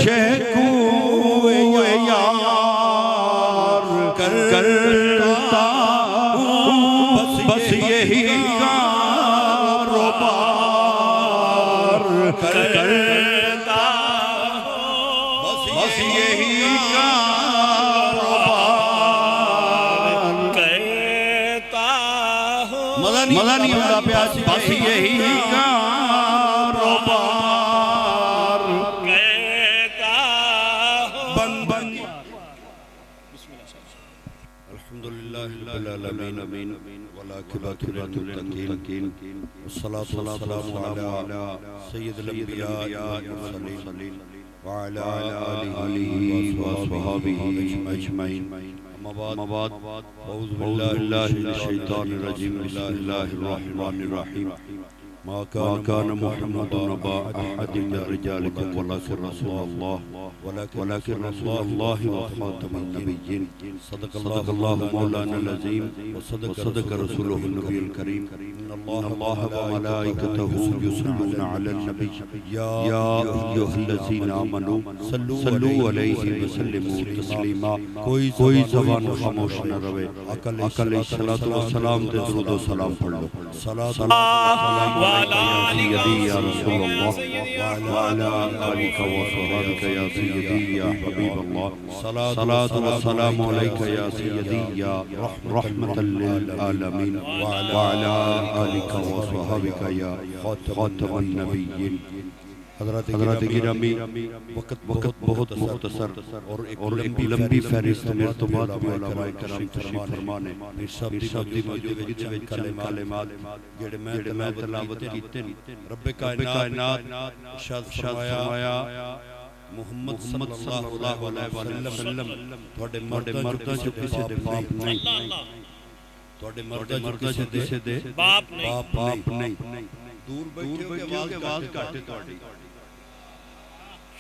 शहको यार करता बस यही कारोबार करता बस यही कारोबार करता मजा नहीं होता प्यास बस यही कारोबार करता बन बन अल्हम्दुलिल्लाह रब्बिल आलमीन वलाकिबातु लिल-मुत्तकीन वस्सलातु वस्सलामु अला सय्यिदिल अंबिया वल मुरसलीन व अला आलिहि व अस्हाबिहि अजमईन अम्मा बाद औज़ु बिल्लाहि मिनश शैतानिर रजीम बिस्मिल्लाहिर रहमानिर रहीम मा कान मुहम्मदुन अबा अहदिन मिन रिजालिकुम वलाकिन रसूलुल्लाह वलाकिन रसूलुल्लाह व खातमुन नबिय्यीन सदक़ल्लाहु मौलानाल अज़ीम व सदक़ रसूलुहुन नबियुल करीम इन्नल्लाह व मलाइकतहु युसल्लूना अलन नबी या अय्युहल्लज़ीना आमनू सल्लू अलैहि व सल्लिमू तस्लीमा कोई ज़बान खामोश न रहे अकल सलातो व सलाम ते दुरूद व सलाम पढ़ लो सलात या रसूलल्लाह व अला आलिका व सहाबिका या सय्यदी या हबीबल्लाह सलात व सलाम अलैका या सय्यदी या रहमतल लिल आलमीन व अला आलिका व सहाबिका या खातमुन नबिय्यीन। हज़रत गिरामी वक्त बहुत मुख्तसर और एक लंबी फहरिस्त मेरे तो बाद उलमाए करम तशरीफ फरमाने शब्दी मौजूदगी दे विच कलिमात जेड़े मैं तिलावत कीते रब्बे कायनात इरशाद फरमाया मुहम्मद सल्लल्लाहु अलैहि वसल्लम ਤੁਹਾਡੇ ਮਰਦਾਂ ਚ ਕਿਸੇ ਦੇ ਬਾਪ ਨਹੀਂ ਤੁਹਾਡੇ ਮਰਦਾਂ ਚ ਕਿਸੇ ਦੇ ਬਾਪ ਨਹੀਂ दूर बैठे हो के आवाज काटे ਤੁਹਾਡੀ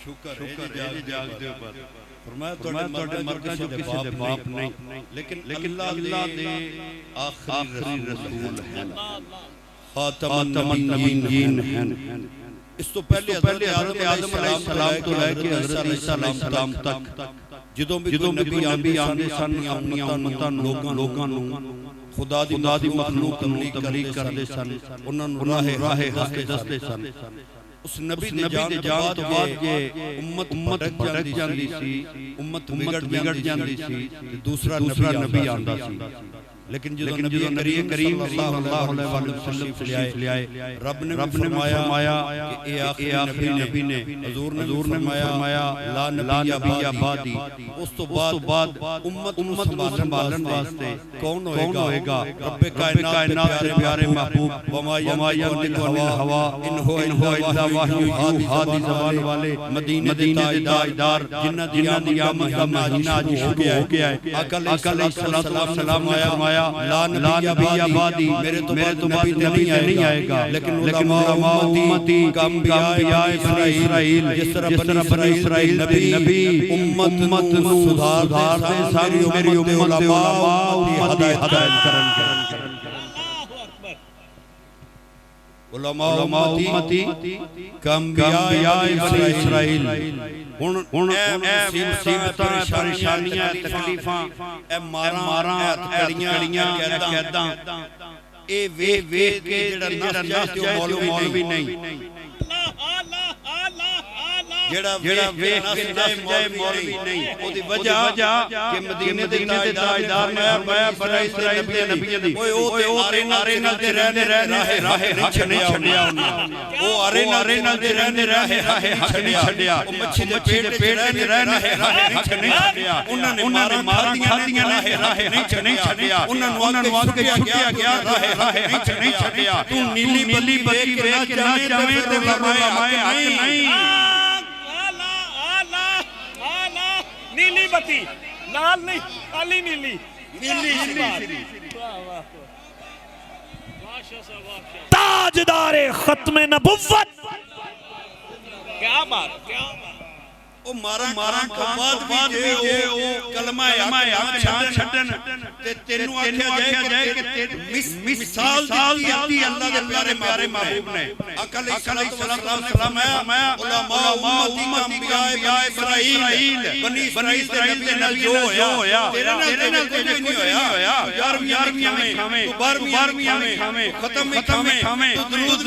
शुक्र है जागदे पर फरमाया ਤੁਹਾਡੇ ਮਰਦਾਂ ਚ ਕਿਸੇ ਦੇ ਬਾਪ ਨਹੀਂ लेकिन अल्लाह दे आखिरी रसूल हैं खातमुन नबिय्यीन हैं। इस तो पहले हज़रत आदम अलैहिस्सलाम तो लेके हज़रत ईसा अलैहिस्सलाम तक ਜਦੋਂ ਵੀ ਨਬੀ ਆਉਂਦੇ ਸਨ ਆਪਣੀਆਂ ਉਮਤਾਂ ਲੋਕਾਂ ਨੂੰ खुदा दी मखलूक नूं तबलीग करदे सन उन्हां नूं राहे हक दसदे सन। उस नबी दे जान तो बाद ये उम्मत भटक जांदी सी उम्मत बिगड़ जांदी सी दूसरा नबी आंदा सी। लेकिन जो नबी करीम सल्लल्लाहु अलैहि वसल्लम तशरीफ ले आए रब ने फरमाया कि ए आखिरी नबी ने हुजूर ने फरमाया ला नबिय्या बादी। उस तो बाद उम्मत संभालने वास्ते कौन होएगा रब्बे कायनात के प्यारे महबूब वमा यंतिकु अनिल हवा इन हुवा इल्ला वहयु यूहा दी ज़बान वाले मदीने दे ताजदार जिन्हां दी आमद का महीना आज हो गया है। अकल सल्लल्लाहु अलैहि वसल्लम आया ला नबिय्या बादी मेरे तो बाद नबी नहीं आएगा लेकिन उलमा उम्मती अंबिया इस्राइल जिस तरह बनी इस्राइल नबी उम्मत नूं सुधार दे सारी मेरी उम्मत दे उलमा हिदायत करन उलमा उम्मती अंबिया इस्राइल हुन मुसीबतां परेशानियां तकलीफां ए मारां कड़ियां कैदां ए वेख के जेड़ा नस मौलवी नहीं जेड़ा वेख के नस जाए मौलवी नहीं ओदी वजह कि मदीने दे ताजदार ने फरमाया बड़ा इस्राइल दे नबियां दी ओए ओ नारे नाल ते रहने राहे हक नहीं छड्या ओ आरे नाल ते रहने राहे हक नहीं छड्या ओ मच्छी दे पेट ते रहने राहे हक नहीं छड्या उन्हां ने मारां खादियां राहे हक नहीं छड्या उन्हां नु आग के छुटिया गया राहे हक नहीं छड्या तू नीली बली बची वेख के ना जावे ते फरमाया हक नहीं नीली बत्ती लाल नहीं काली नीली ताजदारे खत्मे नबुव्वत क्या बात ओ मारा के बाद भी ओ कलमा छड्डन ते तेनू आख्या जाए कि मिसाल दी अल्लाह दे प्यारे महबूब ने अकल सलाम है उलमा उम्मती का अंबिया इस्राइल बनी इस्राइल दे नबी नाल जो होया तेरे नाल कुछ नहीं होया यार खावे बारहवीं खावे खत्म खावे दुरूद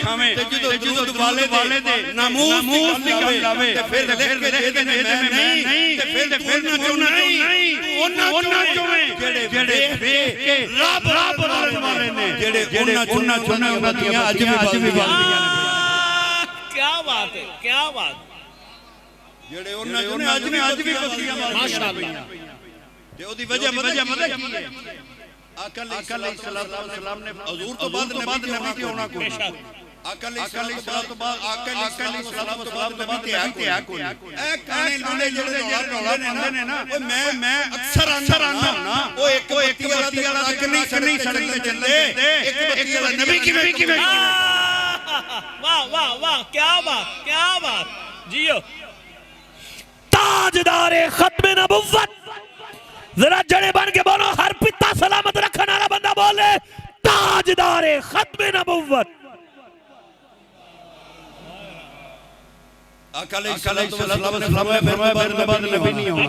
खावे ते जदों वाले दे नामूस दी गल आवे ते फिर लिख के दे दे नहीं ते फिर नहीं ओना चोवे जेड़े देख के रब बोलने वाले ने जेड़े ओना चुने उन्हां अज भी बोलदियां ने क्या बात है क्या बात जेड़े ओना चुने अज भी बोलदियां माशाअल्लाह ते ओदी वजह पता की है अकल सलाम ने हुजूर तो बाद नबी ते होना कोई अकल सलाम तो बाद नबी ते है कोई ए काने लुले जेड़े रौला ने ना मैं अक्सर आना ना ओ एक बत्ती वाला तक नहीं सड़क ते चलदे एक बत्ती वाला नबी किवें वाह वाह वाह क्या बात जियो ताजदारे खत्मे नबुव्वत जरा जड़े बन के बोलो हर पिता सलामत रखने वाला बंदा बोले ताजदारे खत्मे नबुव्वत अकल सलाम ने फरमाया बाद नबी नहीं होना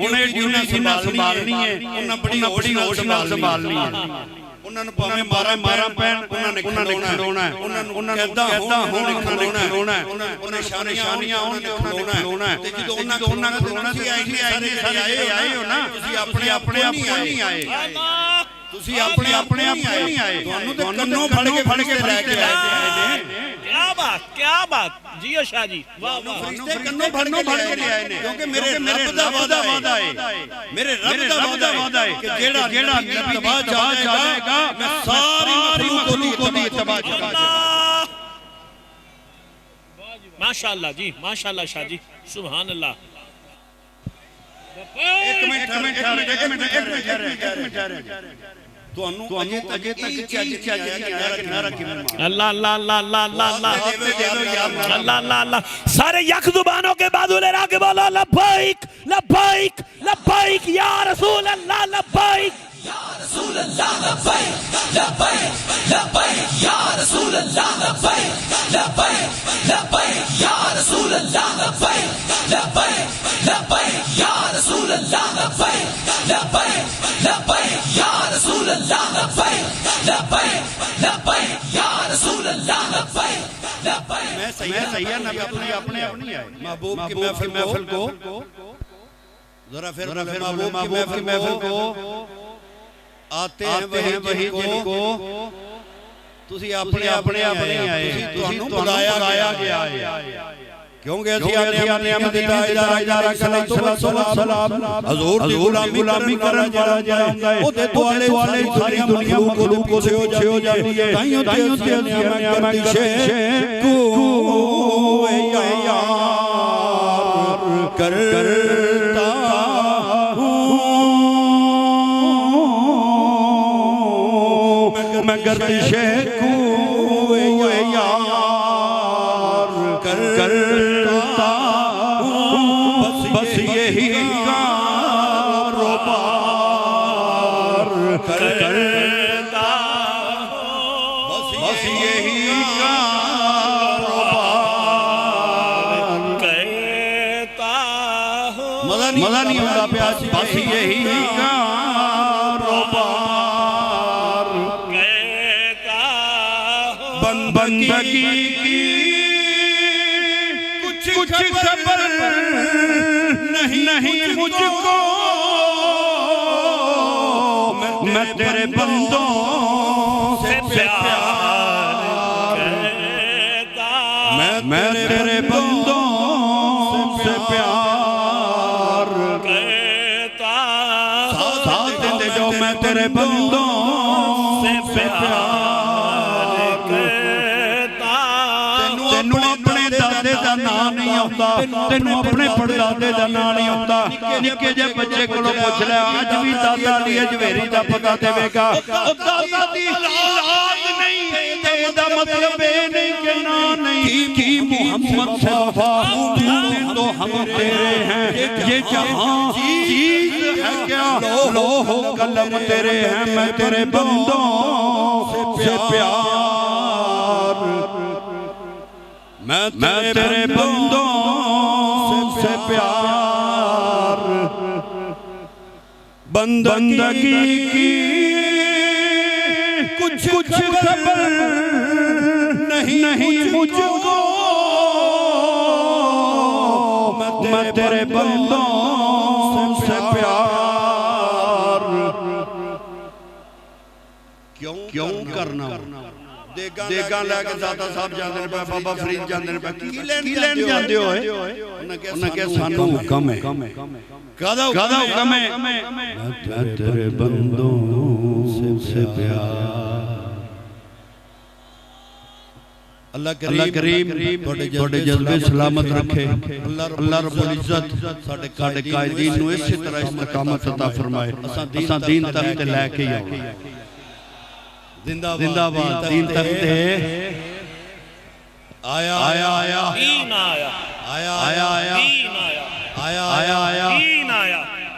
उन्हें ड्यूटी संभालनी है उन्हें बड़ी होश संभालनी है उन्होंने भावे मारा पैन उन्होंने खड़ोना है उन्होंने ऐदा होने खड़ोना है उन्होंने निशानियां खड़ोना है ते जदों उन्होंने खड़ोना सी आए हो ना तुसी अपने आप नहीं आए तुसी अपने आप नहीं आए ਤੁਹਾਨੂੰ ਤੇ ਕੰਨੋਂ ਫੜ ਕੇ ਲੈ ਕੇ ਆਏ ਨੇ क्या बात जियो शाह जी वाह वाह फरिश्ते कन्नों फड़ के ले आए ने क्योंकि मेरे रब दा वादा है मेरे रब दा वादा है कि जेड़ा नबी तबाह जाएगा मैं सारी मखलूक को दी तबाह जाएगा माशाअल्लाह जी माशाअल्लाह शाह जी सुभान अल्लाह एक मिनट ਤੁਹਾਨੂੰ ਅਜੇ ਤੱਕ ਚੱਜ ਨਹੀਂ ਆਇਆ ਕਿ ਨਾਰਾ ਕਿਵੇਂ ਮਾਰ अल्लाह अल्लाह अल्लाह अल्लाह अल्लाह अल्लाह अल्लाह सारे यक जुबानों के बाद उलेरा के बोलो लब्बैक लब्बैक लब्बैक या रसूल अल्लाह लब्बैक या रसूल अल्लाह लब्बैक लब्बैक लब्बैक या रसूल अल्लाह लब्बैक लब्बैक लब्बैक या रसूल अल्लाह लब्बैक लब्बैक लब्बैक या रसूल अल्लाह लब्बैक लब्बैक लब्बैक या रसूल अल्लाह लब्बैक लब्बैक लब्बैक या रसूल अल्लाह लब्बैक लब्बैक मैं सही है ना अपने नहीं आए महबूब की महफिल को जरा फिर महबूब की महफिल को आते हैं वही जिनको तुसी अपने नहीं आए ਤੁਹਾਨੂੰ ਬੁਲਾਇਆ ਗਿਆ ਹੈ क्योंकि ਅਸੀਂ आने अहमद ताजदार सलाम हजूर ਦੀ ਗੁਲਾਮੀ ਕਰਨ ਵਾਲਾ ਹੁੰਦਾ ਹੈ ਉਹਦੇ ਦੁਆਲੇ ਸਾਰੀ ਦੁਨੀਆ ਮਖਲੂਕ ਕੋ ਸੇ ਹੋ ਜਾਂਦੀ ਹੈ ਤਾਈਓ ਤੇ ਮੈਂ ਕਰਦੀ ਕੋ यार करता हूँ मैं गर्दिश को यार करता हूँ बस यही कारोबार करता बस यही मजा नहीं होता प्यास बस यही कारोबार बंदगी की कुछ खबर नहीं मुझको मैं तेरे बंदों से प्यार करता मैं तेरे बंदों से प्यार साथ दे जो मैं तेरे बंदों से प्यार करता तेनू अपने दादे दा नाम नहीं आता तेनू अपने परदादे दा नाम नहीं आता निक्के जे बच्चे कोलों पुछ ले अज भी दादा अली अजवेरी दा पता देवेगा दादा दी औलाद नहीं ते दा मतलब ए नहीं कि ना नहीं कि मोहम्मद मुस्तफा तो हम तेरे हैं ये जहां चीज लो हो कलम तेरे हैं मैं तेरे बंदों से प्यार, मैं तेरे बंदों से प्यार, बंदगी की कुछ खबर नहीं मुझको, मैं तेरे बंदों से प्यार क्यों करना। देगा लैके दाता साहब जाते हैं, बाबा फरीद जाते हैं, की लेन जाते हो? उन्हें क्या सानू हुक्म है, कादा हुक्म है? मैं तेरे बंदों से प्यार। अल्लाह करीम थोड़े जज्बे सलामत रखे। अल्लाह रब्बुल इज्जत साडे कायदीन नूं इसी तरह इस्तकामत अता फरमाए। असां दीन तक ते लेके ही आए। जिंदाबाद दीन तक ते आया